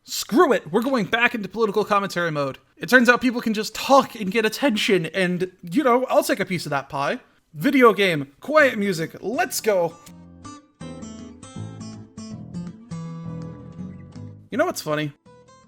Screw it, we're going back into political commentary mode. It turns out people can just talk and get attention, and, I'll take a piece of that pie. Video game, quiet music, let's go. You know what's funny?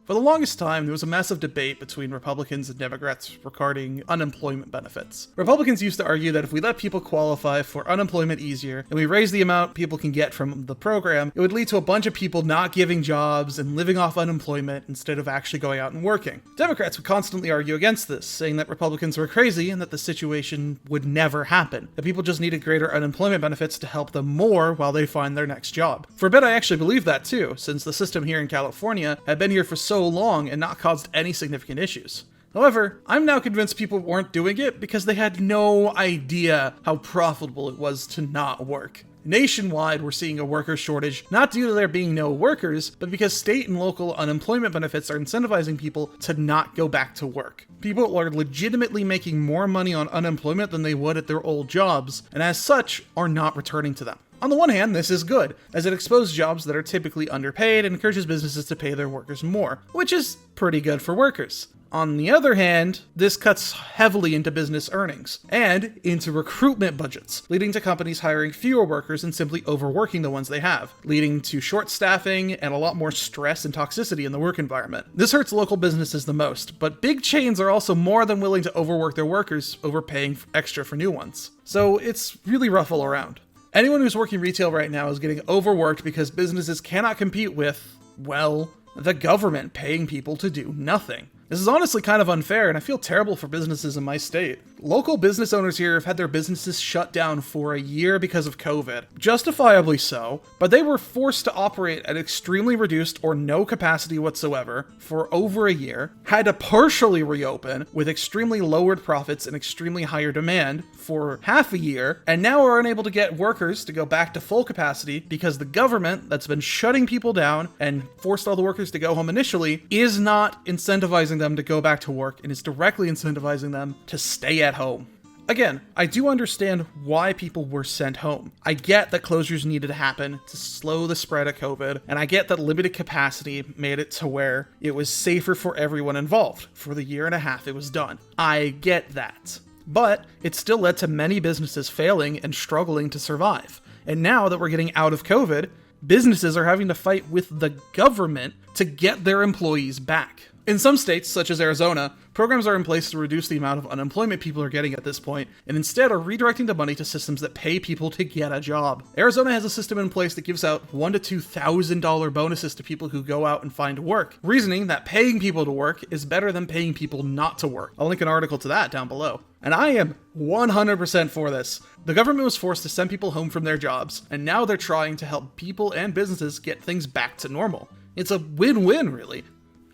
For the longest time, there was a massive debate between Republicans and Democrats regarding unemployment benefits. Republicans used to argue that if we let people qualify for unemployment easier, and we raise the amount people can get from the program, it would lead to a bunch of people not giving jobs and living off unemployment instead of actually going out and working. Democrats would constantly argue against this, saying that Republicans were crazy and that the situation would never happen, that people just needed greater unemployment benefits to help them more while they find their next job. For a bit, I actually believed that too, since the system here in California had been here for so long and not caused any significant issues. However, I'm now convinced people weren't doing it because they had no idea how profitable it was to not work. Nationwide, we're seeing a worker shortage, not due to there being no workers, but because state and local unemployment benefits are incentivizing people to not go back to work. People are legitimately making more money on unemployment than they would at their old jobs, and as such, are not returning to them. On the one hand, this is good, as it exposes jobs that are typically underpaid and encourages businesses to pay their workers more, which is pretty good for workers. On the other hand, this cuts heavily into business earnings and into recruitment budgets, leading to companies hiring fewer workers and simply overworking the ones they have, leading to short staffing and a lot more stress and toxicity in the work environment. This hurts local businesses the most, but big chains are also more than willing to overwork their workers, overpaying extra for new ones. So it's really rough all around. Anyone who's working retail right now is getting overworked because businesses cannot compete with, well, the government paying people to do nothing. This is honestly kind of unfair, and I feel terrible for businesses in my state. Local business owners here have had their businesses shut down for a year because of COVID. Justifiably so, but they were forced to operate at extremely reduced or no capacity whatsoever for over a year, had to partially reopen with extremely lowered profits and extremely higher demand for half a year, and now are unable to get workers to go back to full capacity because the government that's been shutting people down and forced all the workers to go home initially is not incentivizing them to go back to work and is directly incentivizing them to stay at home. Again, I do understand why people were sent home. I get that closures needed to happen to slow the spread of COVID, and I get that limited capacity made it to where it was safer for everyone involved. For the year and a half it was done. I get that. But it still led to many businesses failing and struggling to survive. And now that we're getting out of COVID, businesses are having to fight with the government to get their employees back. In some states, such as Arizona, programs are in place to reduce the amount of unemployment people are getting at this point, and instead are redirecting the money to systems that pay people to get a job. Arizona has a system in place that gives out $1,000 to $2,000 bonuses to people who go out and find work, reasoning that paying people to work is better than paying people not to work. I'll link an article to that down below. And I am 100% for this. The government was forced to send people home from their jobs, and now they're trying to help people and businesses get things back to normal. It's a win-win, really.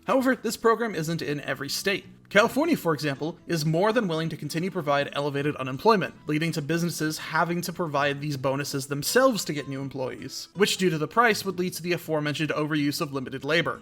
However, this program isn't in every state. California, for example, is more than willing to continue to provide elevated unemployment, leading to businesses having to provide these bonuses themselves to get new employees, which due to the price would lead to the aforementioned overuse of limited labor.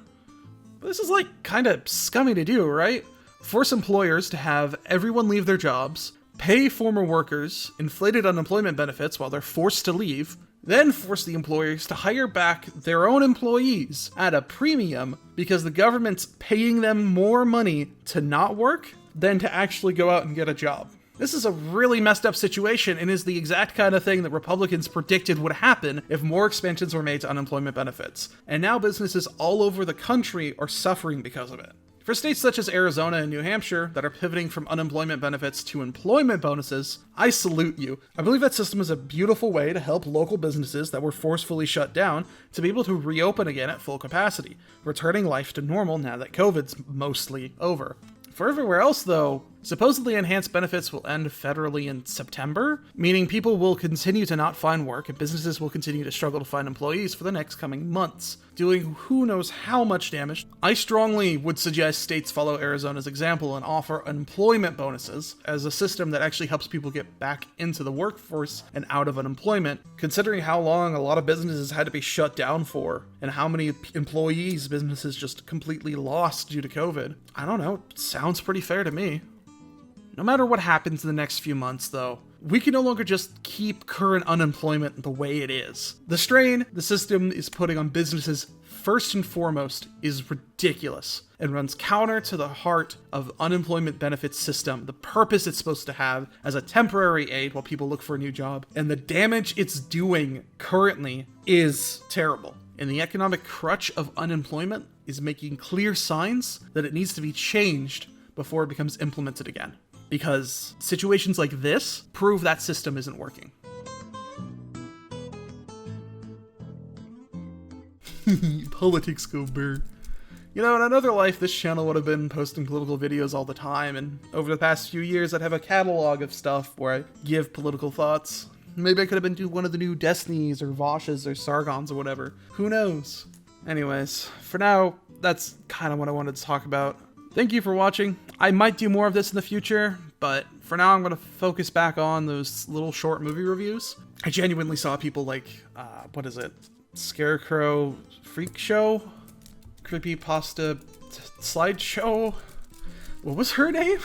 But this is kind of scummy to do, right? Force employers to have everyone leave their jobs, pay former workers inflated unemployment benefits while they're forced to leave, then force the employers to hire back their own employees at a premium because the government's paying them more money to not work than to actually go out and get a job. This is a really messed up situation and is the exact kind of thing that Republicans predicted would happen if more expansions were made to unemployment benefits. And now businesses all over the country are suffering because of it. For states such as Arizona and New Hampshire that are pivoting from unemployment benefits to employment bonuses, I salute you. I believe that system is a beautiful way to help local businesses that were forcefully shut down to be able to reopen again at full capacity, returning life to normal now that COVID's mostly over. For everywhere else, though, supposedly enhanced benefits will end federally in September, meaning people will continue to not find work and businesses will continue to struggle to find employees for the next coming months, doing who knows how much damage. I strongly would suggest states follow Arizona's example and offer employment bonuses as a system that actually helps people get back into the workforce and out of unemployment, considering how long a lot of businesses had to be shut down for and how many employees businesses just completely lost due to COVID. I don't know, it sounds pretty fair to me. No matter what happens in the next few months, though, We can no longer just keep current unemployment the way it is. The strain the system is putting on businesses first and foremost is ridiculous and runs counter to the heart of unemployment benefits system, the purpose it's supposed to have as a temporary aid while people look for a new job. And the damage it's doing currently is terrible. And the economic crutch of unemployment is making clear signs that it needs to be changed before it becomes implemented again. Because situations like this prove that system isn't working. Politics go bear. You know, in another life, this channel would have been posting political videos all the time, and over the past few years, I'd have a catalog of stuff where I give political thoughts. Maybe I could have been doing one of the new Destinys or Voshes or Sargons or whatever. Who knows? Anyways, for now, that's kind of what I wanted to talk about. Thank you for watching. I might do more of this in the future, but for now I'm going to focus back on those little short movie reviews. I genuinely saw people like, what is it? Scarecrow Freak Show? Creepypasta Slideshow? What was her name?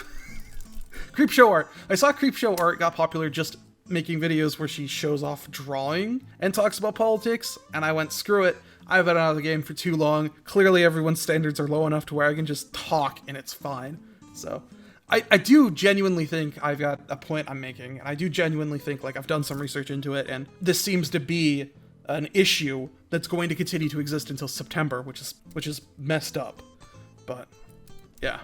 Creepshow Art. I saw Creepshow Art got popular just making videos where she shows off drawing and talks about politics, and I went, screw it. I've been out of the game for too long. Clearly everyone's standards are low enough to where I can just talk and it's fine. So I do genuinely think I've got a point I'm making, and I do genuinely think like I've done some research into it, and this seems to be an issue that's going to continue to exist until September, which is messed up. But yeah.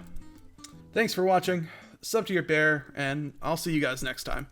Thanks for watching. Sub to your bear, and I'll see you guys next time.